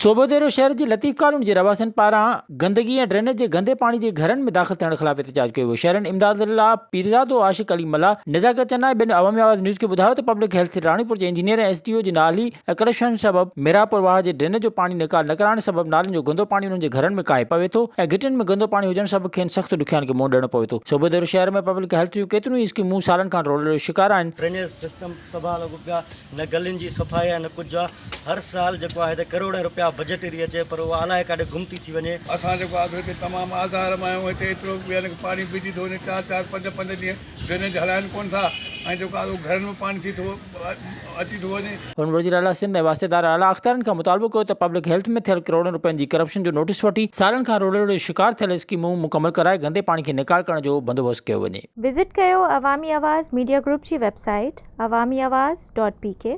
सोबोदेरो शहर जी लतीफ़ कॉलोनी जे रवासन पारां गंदगी ऐं ड्रेनेज जे गंदे पानी जे घरनि में दाख़िल थियण ख़िलाफ़ एहतजाज कयो वियो। शहरन इमदादुल्ला पीरज़ादो आशिक अली मल्ला नज़ाकत चन्ना ऐं ॿिनि अवामी आवाज़ न्यूज़ खे ॿुधायो त पब्लिक हेल्थ राणीपुर जे इंजीनियर ऐं SDO जी नाली ऐं करप्शन सबबि मीरापुर वाह जे ड्रेनेज जो पानी निकाल न कराइण सबबि नालियुनि जो गंदो पानी उन्हनि जे घरनि में काए पवे थो ऐं घिटियुनि में गंदो पानी हुजण सबबि खेनि सख़्तु ॾुखियाईनि खे मुंहुं ॾियणो पवे थो। सोबोदेरो शहर में पब्लिक हेल्थ जूं केतिरियूं ई स्कीमूं सालनि खां रोलण जो शिकार आहिनि। ड्रेनेज सिस्टम तबाह लॻो पिया, न गलियुनि जी सफ़ाई आहे न कुझु आहे। हर साल जेको आहे हिते करोड़ रुपया बजट एरिया अचे पर उहा अलाए काॾे गुम थी वञे। असां जेको आहे हिते तमामु आज़ार में आहियूं। हिते एतिरो पानी बिजी थो वञे, 4-4, 5-5 ॾींहं ड्रेनेज हलाइनि कोन था ऐं जेको आहे घरनि में पानी थी थो अची थो वञे। हुन वज़ीर आला सिंध ऐं वास्तेदार आला अख़्तारनि खां मुतालबो कयो त पब्लिक हेल्थ में थियल करोड़नि रुपयनि जी करप्शन जो नोटिस वठी सालनि खां रोलण जो शिकार थियल स्कीमूं मुकमल कराए गंदे पानी खे निकाल करण जो बंदोबस्तु कयो वञे। विज़िट कयो अवामी आवाज़ मीडिया ग्रुप जी वेबसाइट awamiawaz.pk